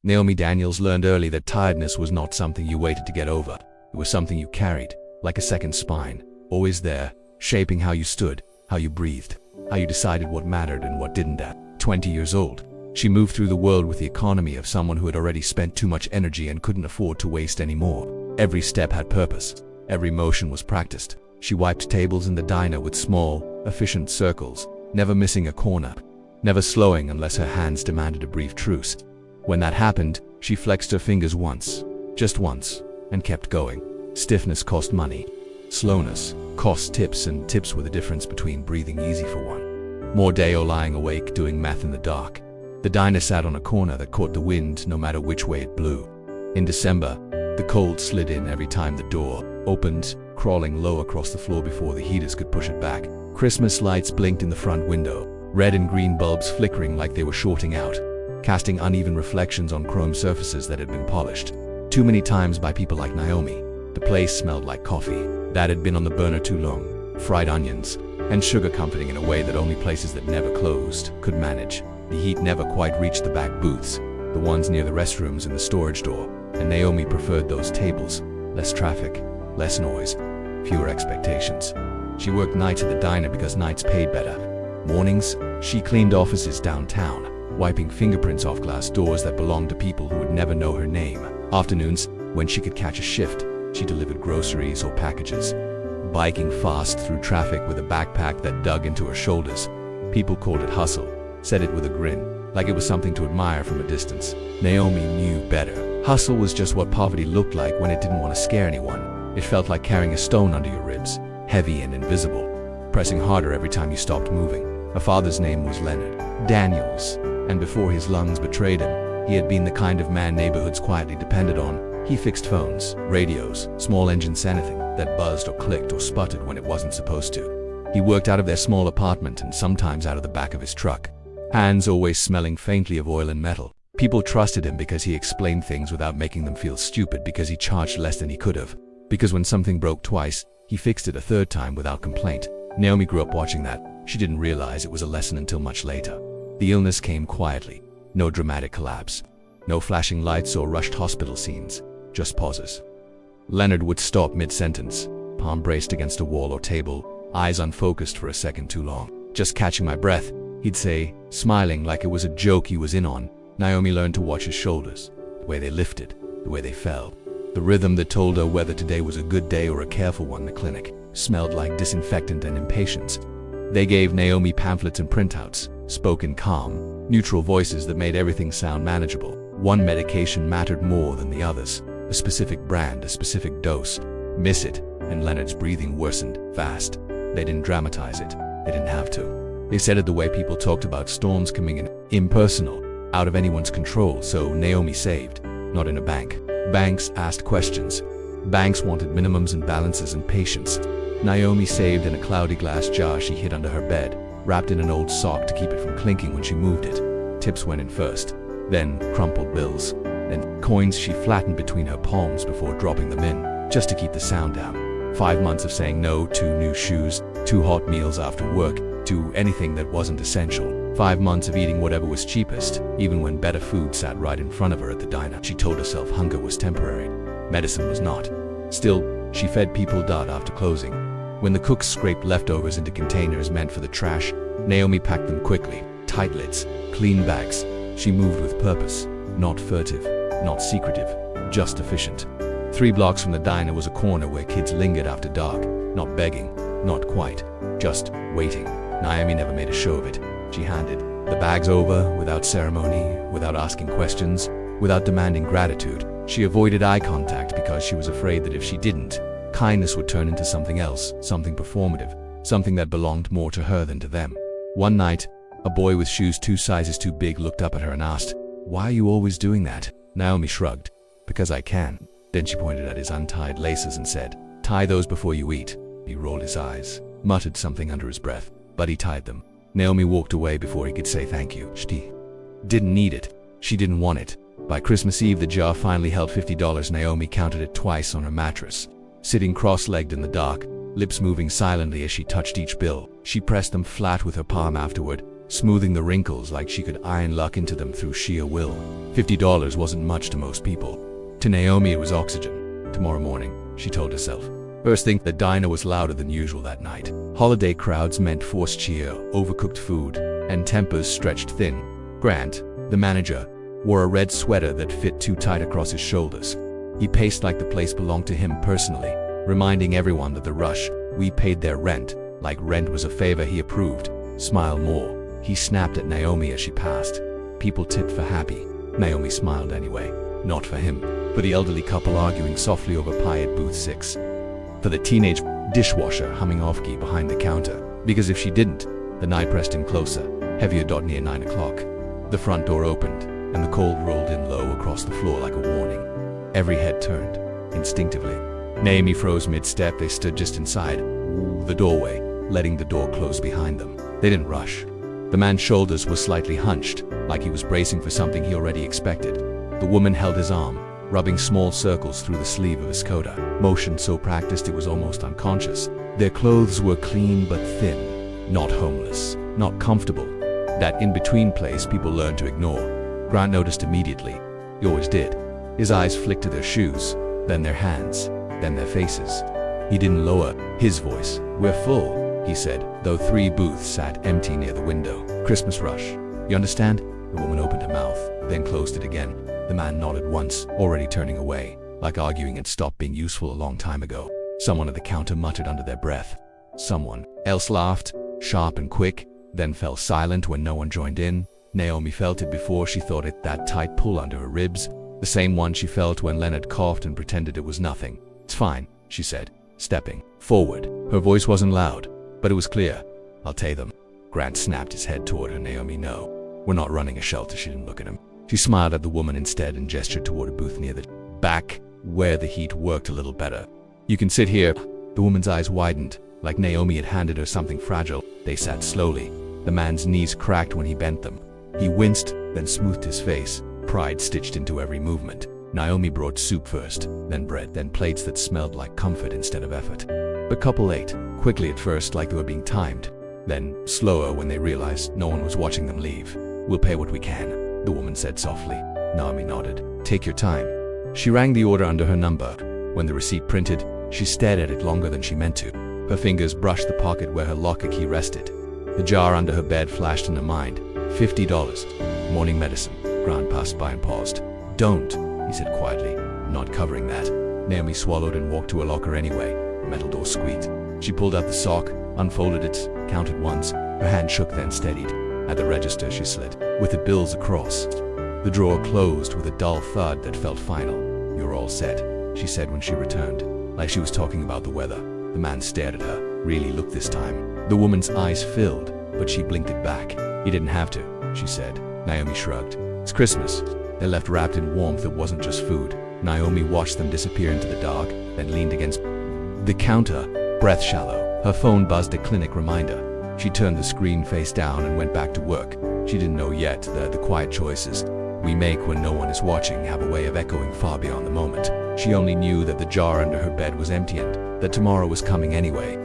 Naomi Daniels learned early that tiredness was not something you waited to get over. It was something you carried, like a second spine, always there, shaping how you stood, how you breathed, how you decided what mattered and what didn't. At 20 years old, she moved through the world with the economy of someone who had already spent too much energy and couldn't afford to waste any more. Every step had purpose. Every motion was practiced. She wiped tables in the diner with small, efficient circles, never missing a corner, never slowing unless her hands demanded a brief truce. When that happened, she flexed her fingers once, just once, and kept going. Stiffness cost money. Slowness cost tips, and tips were the difference between breathing easy for one more day or lying awake doing math in the dark. The diner sat on a corner that caught the wind no matter which way it blew. In December, the cold slid in every time the door opened, crawling low across the floor before the heaters could push it back. Christmas lights blinked in the front window, red and green bulbs flickering like they were shorting out, casting uneven reflections on chrome surfaces that had been polished too many times by people like Naomi. The place smelled like coffee that had been on the burner too long, fried onions, and sugar comforting in a way that only places that never closed could manage. The heat never quite reached the back booths, the ones near the restrooms and the storage door, and Naomi preferred those tables. Less traffic, less noise, fewer expectations. She worked nights at the diner because nights paid better. Mornings, she cleaned offices downtown, wiping fingerprints off glass doors that belonged to people who would never know her name. Afternoons, when she could catch a shift, she delivered groceries or packages, biking fast through traffic with a backpack that dug into her shoulders. People called it hustle, said it with a grin, like it was something to admire from a distance. Naomi knew better. Hustle was just what poverty looked like when it didn't want to scare anyone. It felt like carrying a stone under your ribs, heavy and invisible, pressing harder every time you stopped moving. Her father's name was Leonard Daniels, and before his lungs betrayed him, he had been the kind of man neighborhoods quietly depended on. He fixed phones, radios, small engines, anything that buzzed or clicked or sputtered when it wasn't supposed to. He worked out of their small apartment and sometimes out of the back of his truck, hands always smelling faintly of oil and metal. People trusted him because he explained things without making them feel stupid, because he charged less than he could have, because when something broke twice, he fixed it a third time without complaint. Naomi grew up watching that. She didn't realize it was a lesson until much later. The illness came quietly. No dramatic collapse. No flashing lights or rushed hospital scenes. Just pauses. Leonard would stop mid-sentence, palm braced against a wall or table, eyes unfocused for a second too long. "Just catching my breath," he'd say, smiling like it was a joke he was in on. Naomi learned to watch his shoulders, the way they lifted, the way they fell. The rhythm that told her whether today was a good day or a careful one. The clinic smelled like disinfectant and impatience. They gave Naomi pamphlets and printouts, spoke in calm, neutral voices that made everything sound manageable. One medication mattered more than the others. A specific brand, a specific dose. Miss it, and Leonard's breathing worsened, fast. They didn't dramatize it. They didn't have to. They said it the way people talked about storms coming in. Impersonal, out of anyone's control. So Naomi saved, not in a bank. Banks asked questions. Banks wanted minimums and balances and patience. Naomi saved in a cloudy glass jar she hid under her bed, wrapped in an old sock to keep it from clinking when she moved it. Tips went in first, then crumpled bills, then coins she flattened between her palms before dropping them in, just to keep the sound down. 5 months of saying no to new shoes, to hot meals after work, to anything that wasn't essential. 5 months of eating whatever was cheapest, even when better food sat right in front of her at the diner. She told herself hunger was temporary. Medicine was not. Still, she fed people after closing. When the cooks scraped leftovers into containers meant for the trash, Naomi packed them quickly. Tight lids, clean bags. She moved with purpose, not furtive, not secretive, just efficient. 3 blocks from the diner was a corner where kids lingered after dark, not begging, not quite, just waiting. Naomi never made a show of it. She handed the bags over without ceremony, without asking questions, without demanding gratitude. She avoided eye contact because she was afraid that if she didn't, kindness would turn into something else, something performative, something that belonged more to her than to them. One night, a boy with shoes 2 sizes too big looked up at her and asked, "Why are you always doing that?" Naomi shrugged. "Because I can." Then she pointed at his untied laces and said, "Tie those before you eat." He rolled his eyes, muttered something under his breath, but he tied them. Naomi walked away before he could say thank you. She didn't need it. She didn't want it. By Christmas Eve, the jar finally held $50. Naomi counted it twice on her mattress. Sitting cross-legged in the dark, lips moving silently as she touched each bill, she pressed them flat with her palm afterward, smoothing the wrinkles like she could iron luck into them through sheer will. $50 wasn't much to most people. To Naomi, it was oxygen. Tomorrow morning, she told herself. First thing, the diner was louder than usual that night. Holiday crowds meant forced cheer, overcooked food, and tempers stretched thin. Grant, the manager, wore a red sweater that fit too tight across his shoulders. He paced like the place belonged to him personally, reminding everyone that the rush, we paid their rent, like rent was a favor he approved. Smile more. He snapped at Naomi as she passed. People tipped for happy. Naomi smiled anyway. Not for him. For the elderly couple arguing softly over pie at booth 6. For the teenage dishwasher humming off-key behind the counter. Because if she didn't, the night pressed in closer, heavier. Near 9 o'clock. The front door opened, and the cold rolled in low across the floor like a warning. Every head turned, instinctively. Naomi froze mid-step. They stood just inside the doorway, letting the door close behind them. They didn't rush. The man's shoulders were slightly hunched, like he was bracing for something he already expected. The woman held his arm, rubbing small circles through the sleeve of his coat, motion so practiced it was almost unconscious. Their clothes were clean but thin, not homeless, not comfortable. That in-between place people learned to ignore. Grant noticed immediately. He always did. His eyes flicked to their shoes, then their hands, then their faces. He didn't lower his voice. "We're full," he said, though 3 booths sat empty near the window. "Christmas rush. You understand?" The woman opened her mouth, then closed it again. The man nodded once, already turning away, like arguing had stopped being useful a long time ago. Someone at the counter muttered under their breath. Someone else laughed, sharp and quick, then fell silent when no one joined in. Naomi felt it before she thought it, that tight pull under her ribs, the same one she felt when Leonard coughed and pretended it was nothing. "It's fine," she said, stepping forward. Her voice wasn't loud, but it was clear. "I'll take them." Grant snapped his head toward her. "Naomi, no. We're not running a shelter." She didn't look at him. She smiled at the woman instead and gestured toward a booth near the back, where the heat worked a little better. "You can sit here." The woman's eyes widened, like Naomi had handed her something fragile. They sat slowly. The man's knees cracked when he bent them. He winced, then smoothed his face, pride stitched into every movement. Naomi brought soup first, then bread, then plates that smelled like comfort instead of effort. The couple ate, quickly at first like they were being timed, then slower when they realized no one was watching them leave. "We'll pay what we can," the woman said softly. Naomi nodded. "Take your time." She rang the order under her number. When the receipt printed, she stared at it longer than she meant to. Her fingers brushed the pocket where her locker key rested. The jar under her bed flashed in her mind. $50. Morning medicine. Grant passed by and paused. "Don't," he said quietly. "I'm not covering that." Naomi swallowed and walked to her locker anyway. The metal door squeaked. She pulled out the sock, unfolded it, counted once. Her hand shook, then steadied. At the register she slid, with the bills across. The drawer closed with a dull thud that felt final. "You're all set," she said when she returned, like she was talking about the weather. The man stared at her. "Really, look this time." The woman's eyes filled, but she blinked it back. "You didn't have to," she said. Naomi shrugged. "It's Christmas." They left wrapped in warmth that wasn't just food. Naomi watched them disappear into the dark, then leaned against the counter, breath shallow. Her phone buzzed a clinic reminder. She turned the screen face down and went back to work. She didn't know yet that the quiet choices we make when no one is watching have a way of echoing far beyond the moment. She only knew that the jar under her bed was empty and that tomorrow was coming anyway.